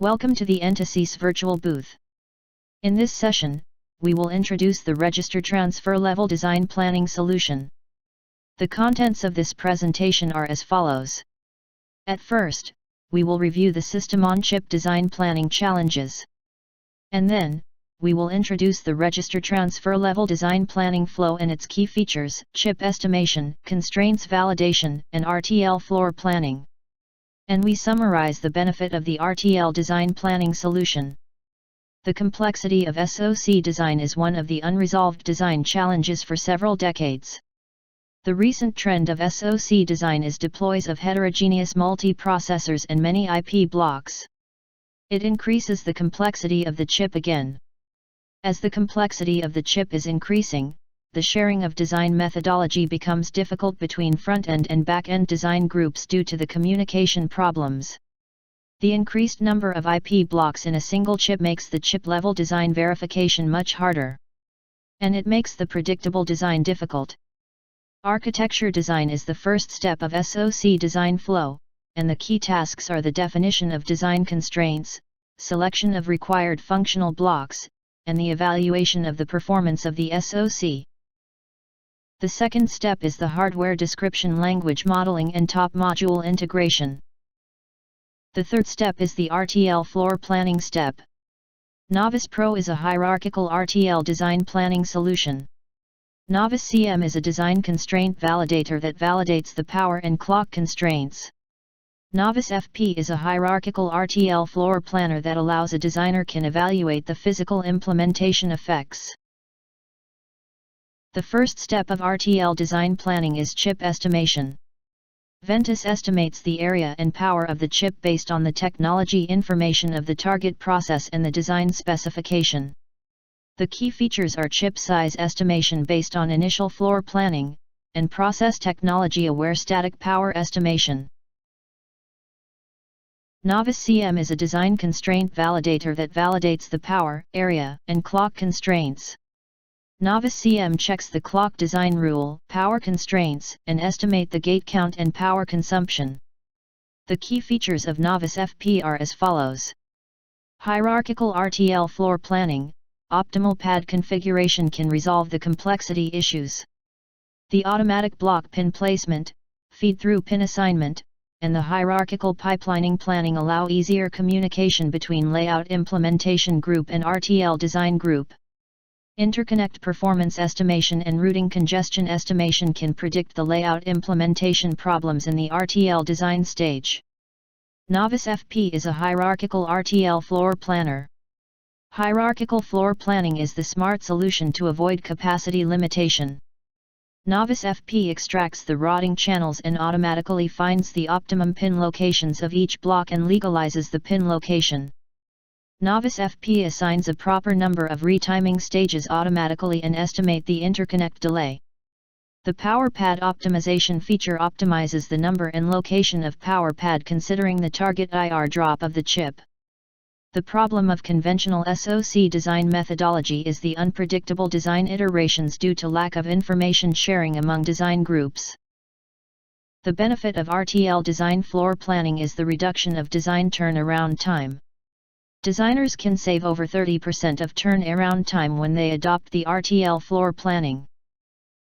Welcome to the Entasys virtual booth. In this session, we will introduce the Register Transfer Level Design Planning solution. The contents of this presentation are as follows. At first, we will review the system-on-chip design planning challenges. And then, we will introduce the Register Transfer Level Design Planning flow and its key features, chip estimation, constraints validation, and RTL floor planning. And we summarize the benefit of the RTL design planning solution. The complexity of SoC design is one of the unresolved design challenges for several decades. The recent trend of SoC design is deploys of heterogeneous multiprocessors and many IP blocks. It increases the complexity of the chip again. As the complexity of the chip is increasing, the sharing of design methodology becomes difficult between front-end and back-end design groups due to the communication problems. The increased number of IP blocks in a single chip makes the chip-level design verification much harder. And it makes the predictable design difficult. Architecture design is the first step of SoC design flow, and the key tasks are the definition of design constraints, selection of required functional blocks, and the evaluation of the performance of the SoC. The second step is the hardware description language modeling and top module integration. The third step is the RTL floor planning step. Novice Pro is a hierarchical RTL design planning solution. Novice CM is a design constraint validator that validates the power and clock constraints. Novice FP is a hierarchical RTL floor planner that allows a designer can evaluate the physical implementation effects. The first step of RTL design planning is chip estimation. Entasys estimates the area and power of the chip based on the technology information of the target process and the design specification. The key features are chip size estimation based on initial floor planning, and process technology-aware static power estimation. Novice CM is a design constraint validator that validates the power, area, and clock constraints. Novice CM checks the clock design rule, power constraints, and estimate the gate count and power consumption. The key features of Novice FP are as follows. Hierarchical RTL floor planning, optimal pad configuration can resolve the complexity issues. The automatic block pin placement, feed-through pin assignment, and the hierarchical pipelining planning allow easier communication between layout implementation group and RTL design group. Interconnect performance estimation and routing congestion estimation can predict the layout implementation problems in the RTL design stage. Novice FP is a hierarchical RTL floor planner. Hierarchical floor planning is the smart solution to avoid capacity limitation. Novice FP extracts the routing channels and automatically finds the optimum pin locations of each block and legalizes the pin location. Novice FP assigns a proper number of retiming stages automatically and estimate the interconnect delay. The power pad optimization feature optimizes the number and location of power pad considering the target IR drop of the chip. The problem of conventional SoC design methodology is the unpredictable design iterations due to lack of information sharing among design groups. The benefit of RTL design floor planning is the reduction of design turnaround time. Designers can save over 30% of turnaround time when they adopt the RTL floor planning.